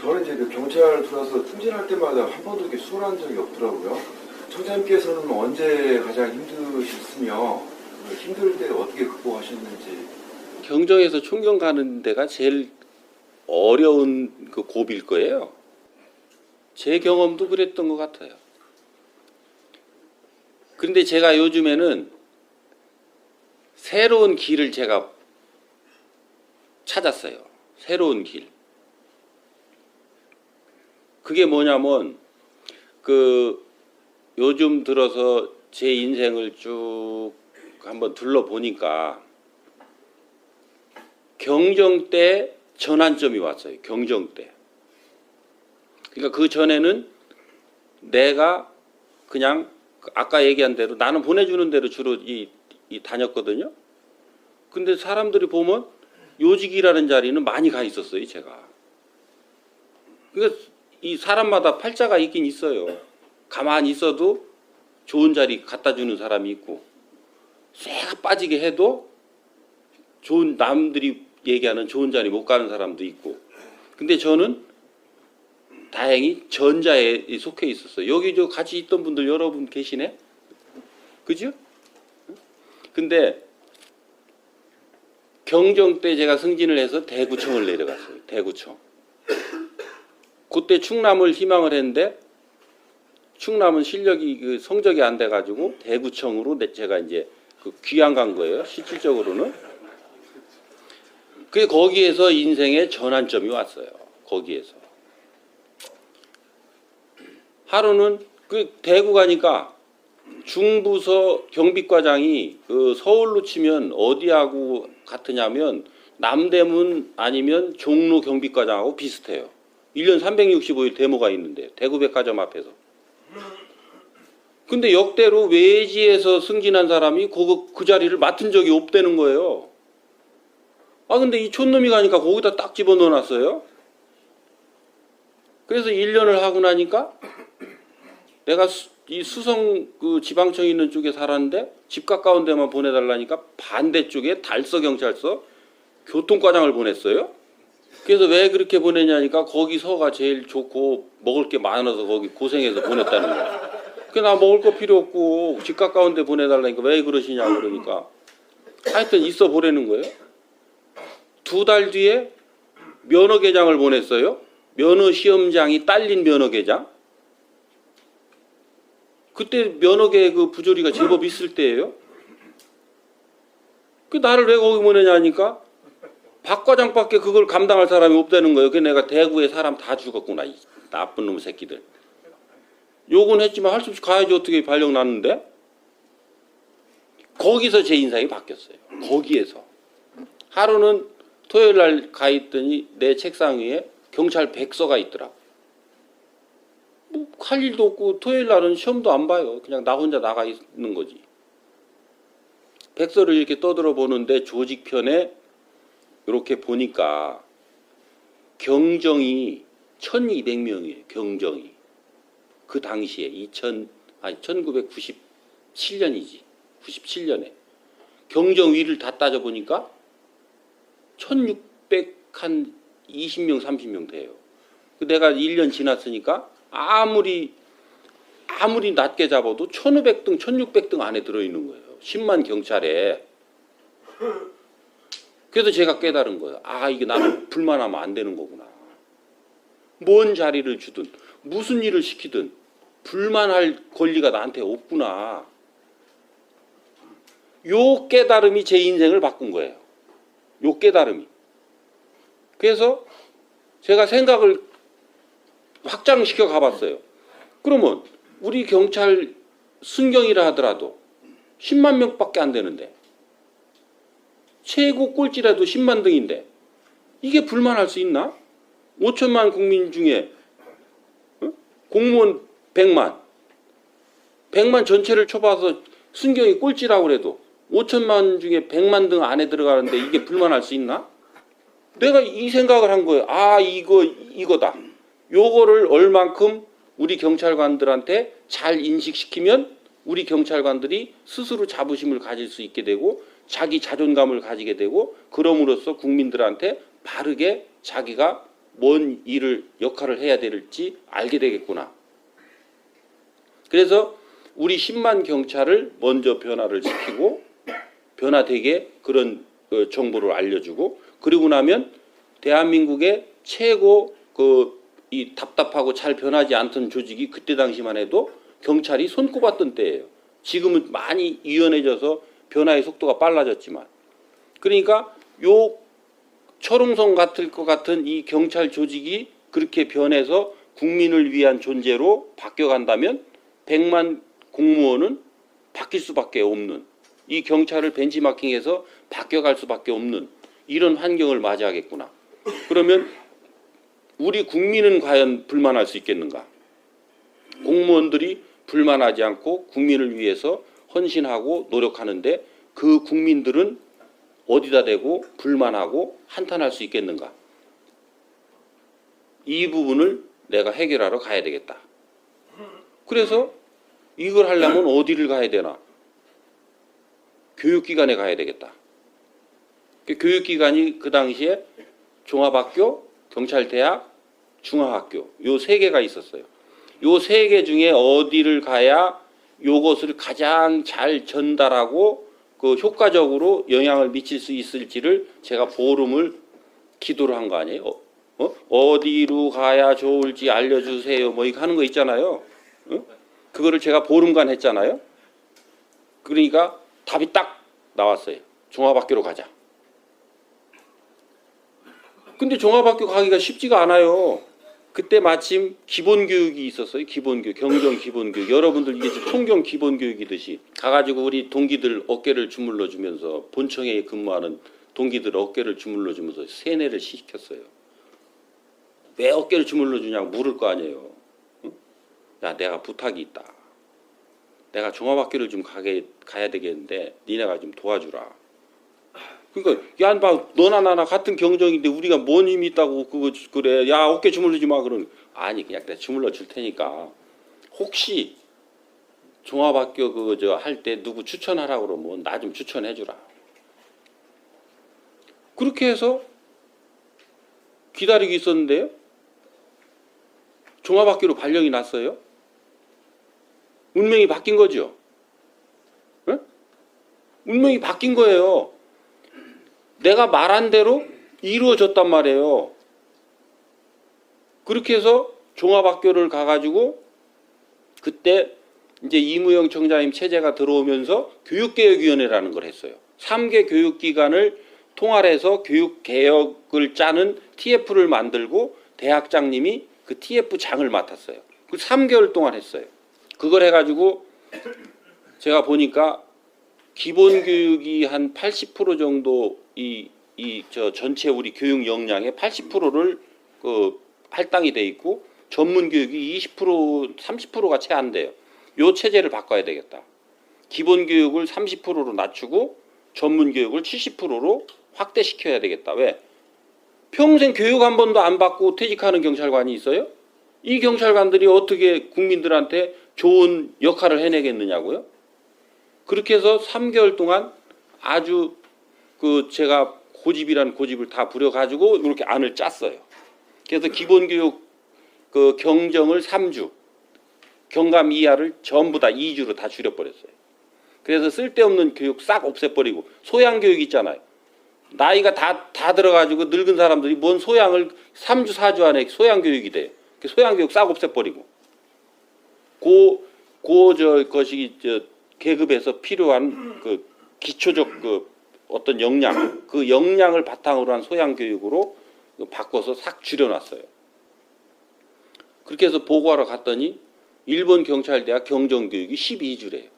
저는 이제 그 경찰 들어서 승진할 때마다 한 번도 이렇게 수월한 적이 없더라고요. 청장님께서는 언제 가장 힘드셨으며 힘들 때 어떻게 극복하셨는지. 경정에서 총경 가는 데가 제일 어려운 그 고비일 거예요. 제 경험도 그랬던 것 같아요. 근데 제가 요즘에는 새로운 길을 제가 찾았어요. 새로운 길. 그게 뭐냐면 그 요즘 들어서 제 인생을 쭉 한번 둘러보니까 경정 때 전환점이 왔어요. 경정 때. 그러니까 그 전에는 내가 그냥 아까 얘기한 대로 나는 보내주는 대로 주로 다녔거든요. 근데 사람들이 보면 요직이라는 자리는 많이 가 있었어요, 제가. 그러니까 이 사람마다 팔자가 있긴 있어요. 가만히 있어도 좋은 자리 갖다 주는 사람이 있고, 쇠가 빠지게 해도 좋은 남들이 얘기하는 좋은 자리 못 가는 사람도 있고. 근데 저는 다행히 전자에 속해 있었어요. 여기 저 같이 있던 분들 여러분 계시네? 그죠? 근데 경정 때 제가 승진을 해서 대구청을 내려갔어요. 대구청. 그때 충남을 희망을 했는데 충남은 실력이 그 성적이 안 돼가지고 대구청으로 제가 이제 그 귀양 간 거예요. 실질적으로는. 그 거기에서 인생의 전환점이 왔어요. 거기에서. 하루는 그 대구 가니까 중부서 경비과장이 그 서울로 치면 어디하고 같으냐면 남대문 아니면 종로 경비과장하고 비슷해요. 1년 365일 데모가 있는데 대구백화점 앞에서. 근데 역대로 외지에서 승진한 사람이 그 자리를 맡은 적이 없다는 거예요. 아 근데 이 촌놈이 가니까 거기다 딱 집어넣어 놨어요. 그래서 1년을 하고 나니까 내가 이 수성 그 지방청에 있는 쪽에 살았는데 집 가까운 데만 보내달라니까 반대쪽에 달서경찰서 교통과장을 보냈어요. 그래서 왜 그렇게 보내냐니까 거기서가 제일 좋고 먹을 게 많아서 거기 고생해서 보냈다는 거야. 그 나 먹을 거 필요 없고 집 가까운 데 보내달라니까 왜 그러시냐고 그러니까 하여튼 있어 보내는 거예요. 2달 뒤에 면허계장을 보냈어요. 면허시험장이 딸린 면허계장. 그때 면허계 그 부조리가 제법 있을 때예요. 그 나를 왜 거기 보내냐니까 박 과장밖에 그걸 감당할 사람이 없다는 거예요. 그 내가 대구에 사람 다 죽었구나. 이 나쁜 놈 새끼들. 욕은 했지만 할 수 없이 가야지 어떻게 발령 났는데. 거기서 제 인상이 바뀌었어요. 거기에서. 하루는 토요일 날 가 있더니 내 책상 위에 경찰 백서가 있더라고. 뭐 할 일도 없고 토요일 날은 시험도 안 봐요. 그냥 나 혼자 나가 있는 거지. 백서를 이렇게 떠들어 보는데 조직편에 이렇게 보니까 경정이 1200명이에요. 경정이. 그 당시에 1997년이지. 97년에. 경정위를 다 따져보니까 1600한 20명, 30명 돼요. 내가 1년 지났으니까 아무리 낮게 잡아도 1500등, 1600등 안에 들어있는 거예요. 10만 경찰에. 그래서 제가 깨달은 거예요. 아, 이게 나는 불만하면 안 되는 거구나. 뭔 자리를 주든 무슨 일을 시키든 불만할 권리가 나한테 없구나. 요 깨달음이 제 인생을 바꾼 거예요. 요 깨달음이. 그래서 제가 생각을 확장시켜 가봤어요. 그러면 우리 경찰 순경이라 하더라도 10만 명밖에 안 되는데 최고 꼴찌라도 10만 등인데 이게 불만할 수 있나? 5천만 국민 중에 공무원 100만 전체를 쳐봐서 순경이 꼴찌라고 그래도 5천만 중에 100만 등 안에 들어가는데 이게 불만할 수 있나? 내가 이 생각을 한 거예요. 아, 이거다. 요거를 얼만큼 우리 경찰관들한테 잘 인식시키면 우리 경찰관들이 스스로 자부심을 가질 수 있게 되고 자기 자존감을 가지게 되고 그럼으로써 국민들한테 바르게 자기가 뭔 역할을 해야 될지 알게 되겠구나. 그래서 우리 10만 경찰을 먼저 변화를 시키고 변화되게 그런 정보를 알려주고 그리고 나면 대한민국의 최고 이 답답하고 잘 변하지 않던 조직이 그때 당시만 해도 경찰이 손꼽았던 때예요. 지금은 많이 유연해져서 변화의 속도가 빨라졌지만 그러니까 요 철옹성 같을 것 같은 이 경찰 조직이 그렇게 변해서 국민을 위한 존재로 바뀌어간다면 100만 공무원은 바뀔 수밖에 없는 이 경찰을 벤치마킹해서 바뀌어갈 수밖에 없는 이런 환경을 맞이하겠구나. 그러면 우리 국민은 과연 불만할 수 있겠는가? 공무원들이 불만하지 않고 국민을 위해서 헌신하고 노력하는데 그 국민들은 어디다 대고 불만하고 한탄할 수 있겠는가? 이 부분을 내가 해결하러 가야 되겠다. 그래서 이걸 하려면 어디를 가야 되나? 교육기관에 가야 되겠다. 교육기관이 그 당시에 종합학교, 경찰대학, 중앙학교 요 세 개가 있었어요. 요 세 개 중에 어디를 가야 요것을 가장 잘 전달하고 효과적으로 영향을 미칠 수 있을지를 제가 보름을 기도를 한 거 아니에요? 어디로 가야 좋을지 알려주세요. 뭐 이거 하는 거 있잖아요. 그거를 제가 보름간 했잖아요. 그러니까 답이 딱 나왔어요. 종합학교로 가자. 근데 종합학교 가기가 쉽지가 않아요. 그때 마침 기본교육이 있었어요. 기본교육, 경정 기본교육. 여러분들 이게 통경 기본교육이듯이 가가지고 우리 동기들 어깨를 주물러 주면서 본청에 근무하는 동기들 어깨를 주물러 주면서 세뇌를 시켰어요. 왜 어깨를 주물러 주냐고 물을 거 아니에요. 응? 야, 내가 부탁이 있다. 내가 종합학교를 좀 가야 되겠는데 니네가 좀 도와주라. 그러니까 야, 너나 나나 같은 경정인데 우리가 뭔 힘이 있다고 그래. 야, 어깨 주물르지 마. 그러는 아니 그냥 내가 주물러 줄 테니까 혹시 종합학교 할 때 누구 추천하라고 그러면 나 좀 추천해 주라. 그렇게 해서 기다리고 있었는데요. 종합학교로 발령이 났어요. 운명이 바뀐 거죠. 네? 운명이 바뀐 거예요. 내가 말한 대로 이루어졌단 말이에요. 그렇게 해서 종합학교를 가가지고 그때 이제 이무영 청장님 체제가 들어오면서 교육개혁위원회라는 걸 했어요. 3개 교육기관을 통할해서 교육개혁을 짜는 TF를 만들고 대학장님이 그 TF장을 맡았어요. 그 3개월 동안 했어요. 그걸 해가지고 제가 보니까 기본교육이 한 80% 정도 전체 우리 교육 역량의 80%를 할당이 돼 있고 전문교육이 20% 30%가 채 안 돼요. 요 체제를 바꿔야 되겠다. 기본교육을 30%로 낮추고 전문교육을 70%로 확대시켜야 되겠다. 왜? 평생 교육 한 번도 안 받고 퇴직하는 경찰관이 있어요? 이 경찰관들이 어떻게 국민들한테 좋은 역할을 해내겠느냐고요? 그렇게 해서 3개월 동안 아주 제가 고집이란 고집을 다 부려가지고 이렇게 안을 짰어요. 그래서 기본교육 경정을 3주, 경감 이하를 전부 다 2주로 다 줄여버렸어요. 그래서 쓸데없는 교육 싹 없애버리고 소양교육 있잖아요. 나이가 다 들어가지고 늙은 사람들이 뭔 소양을 3주, 4주 안에 소양교육이 돼요. 소양교육 싹 없애버리고 것이 계급에서 필요한 기초적 어떤 역량, 그 역량을 바탕으로 한 소양교육으로 바꿔서 싹 줄여놨어요. 그렇게 해서 보고하러 갔더니 일본 경찰대학 경정교육이 12주래요.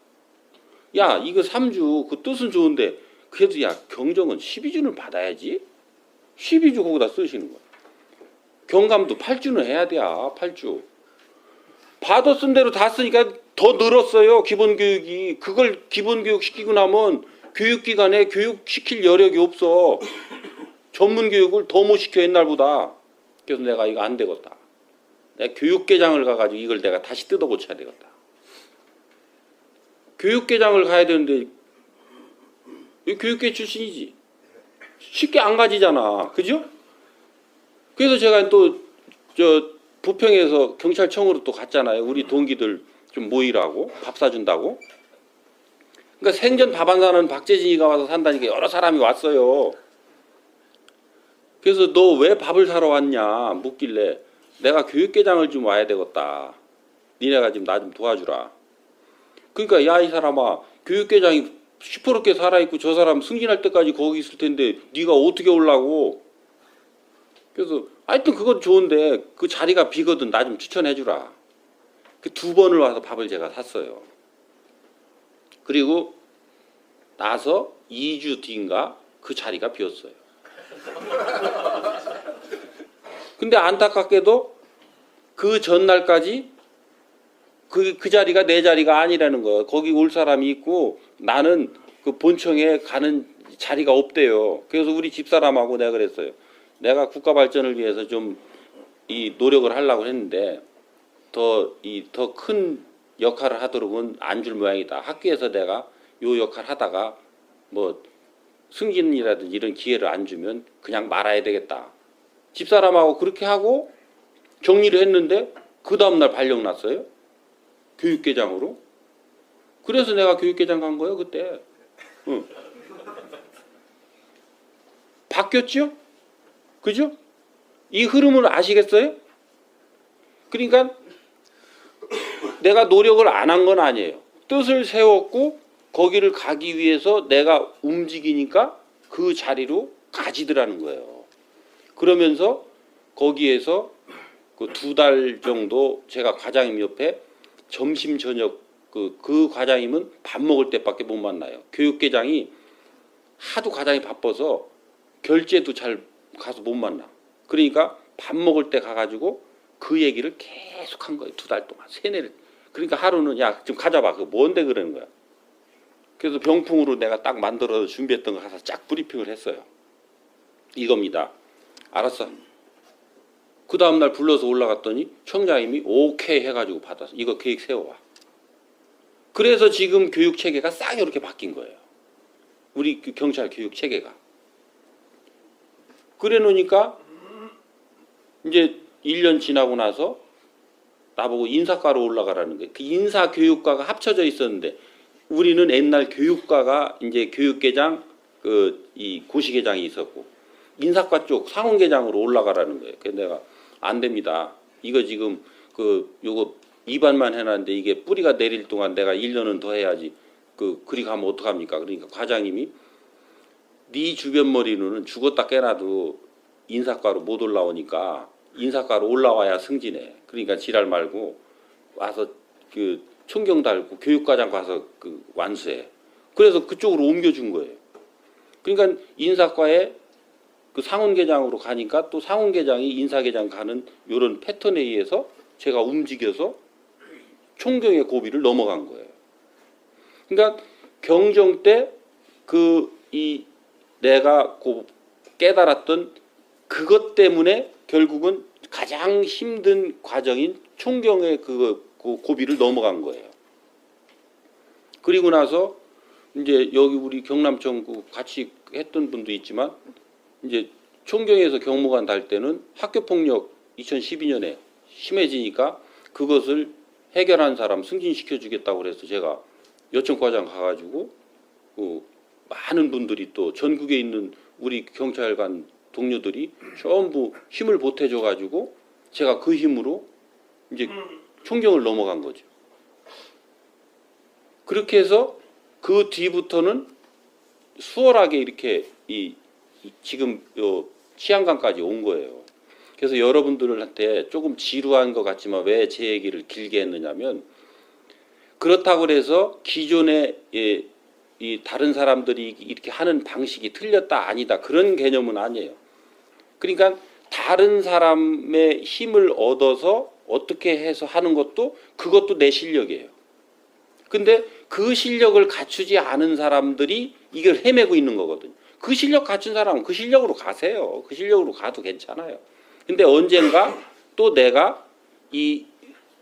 야, 이거 3주 그 뜻은 좋은데 그래도 야, 경정은 12주는 받아야지. 12주 거기다 쓰시는 거야. 경감도 8주는 해야 돼. 8주. 받았은 대로 다 쓰니까 더 늘었어요. 기본교육이. 그걸 기본교육 시키고 나면 교육기관에 교육시킬 여력이 없어. 전문교육을 더 못 시켜 옛날보다. 그래서 내가 이거 안 되겠다. 내가 교육계장을 가가지고 이걸 내가 다시 뜯어 고쳐야 되겠다. 교육계장을 가야 되는데 교육계 출신이지. 쉽게 안 가지잖아. 그죠? 그래서 제가 또 저 부평에서 경찰청으로 또 갔잖아요. 우리 동기들 좀 모이라고 밥 사준다고. 그러니까 생전 밥 안 사는 박재진이가 와서 산다니까 여러 사람이 왔어요. 그래서 너 왜 밥을 사러 왔냐 묻길래 내가 교육계장을 좀 와야 되겠다. 니네가 좀 나 좀 도와주라. 그러니까 야 이 사람아 교육계장이 시퍼렇게 살아있고 저 사람 승진할 때까지 거기 있을 텐데 네가 어떻게 오려고. 그래서 하여튼 그건 좋은데 그 자리가 비거든 나 좀 추천해 주라. 그 2번을 와서 밥을 제가 샀어요. 그리고 나서 2주 뒤인가 그 자리가 비었어요. 근데 안타깝게도 그 전날까지 그 자리가 내 자리가 아니라는 거예요. 거기 올 사람이 있고 나는 그 본청에 가는 자리가 없대요. 그래서 우리 집사람하고 내가 그랬어요. 내가 국가 발전을 위해서 좀 이 노력을 하려고 했는데 더 큰 역할을 하도록은 안 줄 모양이다. 학교에서 내가 요 역할 하다가 뭐 승진이라든지 이런 기회를 안 주면 그냥 말아야 되겠다. 집사람하고 그렇게 하고 정리를 했는데 그 다음날 발령 났어요. 교육계장으로. 그래서 내가 교육계장 간 거예요 그때. 응. 바뀌었죠? 그죠? 이 흐름을 아시겠어요? 그러니까 내가 노력을 안 한 건 아니에요. 뜻을 세웠고 거기를 가기 위해서 내가 움직이니까 그 자리로 가지더라는 거예요. 그러면서 거기에서 그 2달 정도 제가 과장님 옆에 점심 저녁 그 과장님은 밥 먹을 때밖에 못 만나요. 교육계장이 하도 과장이 바빠서 결제도 잘 가서 못 만나. 그러니까 밥 먹을 때 가가지고 그 얘기를 계속 한 거예요. 2달 동안 세뇌를. 그러니까 하루는 야 좀 가져봐. 그 뭔데 그러는 거야. 그래서 병풍으로 내가 딱 만들어서 준비했던 거 가서 쫙 브리핑을 했어요. 이겁니다. 알았어. 그 다음날 불러서 올라갔더니 청장님이 오케이 해가지고 받아서 이거 계획 세워와. 그래서 지금 교육체계가 싹 이렇게 바뀐 거예요. 우리 경찰 교육체계가. 그래 놓으니까 이제 1년 지나고 나서 나보고 인사과로 올라가라는 거예요. 그 인사교육과가 합쳐져 있었는데 우리는 옛날 교육과가 이제 교육계장 이 고시계장이 있었고 인사과 쪽 상원계장으로 올라가라는 거예요. 그래서 내가 안 됩니다. 이거 지금 요거 2반만 해놨는데 이게 뿌리가 내릴 동안 내가 1년은 더 해야지. 그리 가면 어떡합니까? 그러니까 과장님이 네 주변 머리는 죽었다 깨나도 인사과로 못 올라오니까 인사과로 올라와야 승진해. 그러니까 지랄 말고 와서 그 총경 달고 교육과장 가서 완수해. 그래서 그쪽으로 옮겨준 거예요. 그러니까 인사과에 그 상원계장으로 가니까 또 상원계장이 인사계장 가는 이런 패턴에 의해서 제가 움직여서 총경의 고비를 넘어간 거예요. 그러니까 경정 때 내가 깨달았던 그것 때문에 결국은 가장 힘든 과정인 총경의 그 고비를 넘어간 거예요. 그리고 나서 이제 여기 우리 경남청 같이 했던 분도 있지만 이제 총경에서 경무관 달 때는 학교폭력 2012년에 심해지니까 그것을 해결한 사람 승진시켜 주겠다고 그래서 제가 여청과장 가가지고 많은 분들이 또 전국에 있는 우리 경찰관 동료들이 전부 힘을 보태줘가지고 제가 그 힘으로 이제 총경을 넘어간 거죠. 그렇게 해서 그 뒤부터는 수월하게 이렇게 지금 치안관까지 온 거예요. 그래서 여러분들한테 조금 지루한 것 같지만 왜 제 얘기를 길게 했느냐면 그렇다고 해서 기존에 이 다른 사람들이 이렇게 하는 방식이 틀렸다 아니다 그런 개념은 아니에요. 그러니까 다른 사람의 힘을 얻어서 어떻게 해서 하는 것도 그것도 내 실력이에요. 근데 그 실력을 갖추지 않은 사람들이 이걸 헤매고 있는 거거든요. 그 실력 갖춘 사람은 그 실력으로 가세요. 그 실력으로 가도 괜찮아요. 근데 언젠가 또 내가 이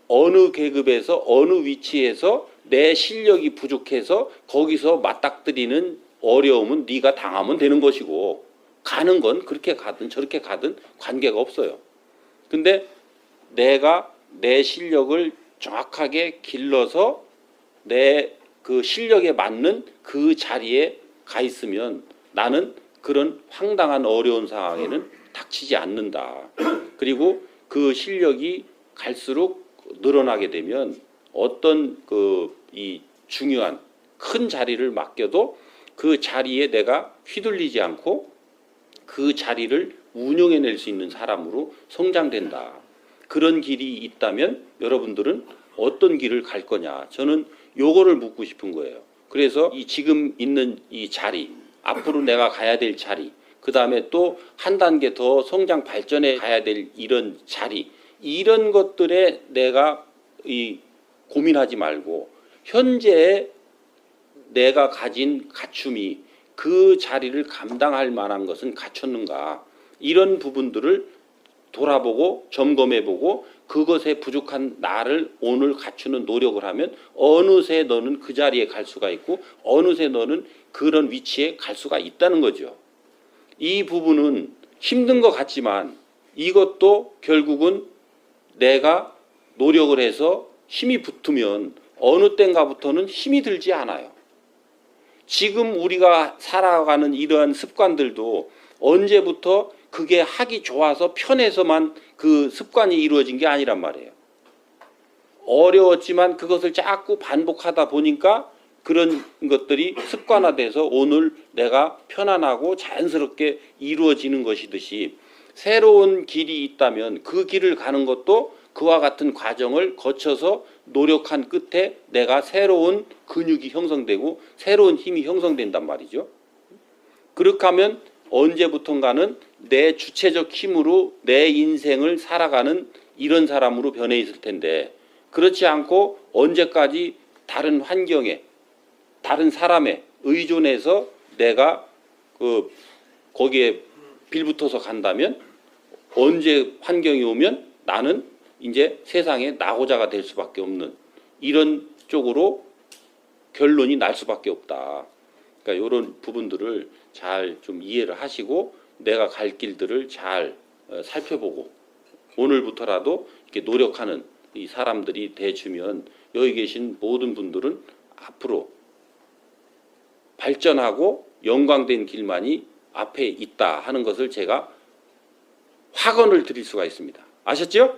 어느 계급에서 어느 위치에서 내 실력이 부족해서 거기서 맞닥뜨리는 어려움은 네가 당하면 되는 것이고 가는 건 그렇게 가든 저렇게 가든 관계가 없어요. 근데 내가 내 실력을 정확하게 길러서 내 그 실력에 맞는 그 자리에 가 있으면 나는 그런 황당한 어려운 상황에는 닥치지 않는다. 그리고 그 실력이 갈수록 늘어나게 되면 어떤 이 중요한 큰 자리를 맡겨도 그 자리에 내가 휘둘리지 않고 그 자리를 운영해낼 수 있는 사람으로 성장된다. 그런 길이 있다면 여러분들은 어떤 길을 갈 거냐. 저는 요거를 묻고 싶은 거예요. 그래서 이 지금 있는 이 자리, 앞으로 내가 가야 될 자리, 그 다음에 또 한 단계 더 성장 발전해 가야 될 이런 자리, 이런 것들에 내가 고민하지 말고 현재 내가 가진 갖춤이 그 자리를 감당할 만한 것은 갖췄는가, 이런 부분들을 돌아보고 점검해보고 그것에 부족한 나를 오늘 갖추는 노력을 하면 어느새 너는 그 자리에 갈 수가 있고 어느새 너는 그런 위치에 갈 수가 있다는 거죠. 이 부분은 힘든 것 같지만 이것도 결국은 내가 노력을 해서 힘이 붙으면 어느 때인가부터는 힘이 들지 않아요. 지금 우리가 살아가는 이러한 습관들도 언제부터 그게 하기 좋아서 편해서만 그 습관이 이루어진 게 아니란 말이에요. 어려웠지만 그것을 자꾸 반복하다 보니까 그런 것들이 습관화돼서 오늘 내가 편안하고 자연스럽게 이루어지는 것이듯이 새로운 길이 있다면 그 길을 가는 것도 그와 같은 과정을 거쳐서 노력한 끝에 내가 새로운 근육이 형성되고 새로운 힘이 형성된단 말이죠. 그렇게 하면 언제부턴가는 내 주체적 힘으로 내 인생을 살아가는 이런 사람으로 변해 있을 텐데, 그렇지 않고 언제까지 다른 환경에 다른 사람에 의존해서 내가 거기에 빌붙어서 간다면 언제 환경이 오면 나는 이제 세상에 나고자가 될 수밖에 없는 이런 쪽으로 결론이 날 수밖에 없다. 그러니까 이런 부분들을 잘 좀 이해를 하시고 내가 갈 길들을 잘 살펴보고 오늘부터라도 이렇게 노력하는 이 사람들이 돼주면 여기 계신 모든 분들은 앞으로 발전하고 영광된 길만이 앞에 있다 하는 것을 제가 확언을 드릴 수가 있습니다. 아셨죠?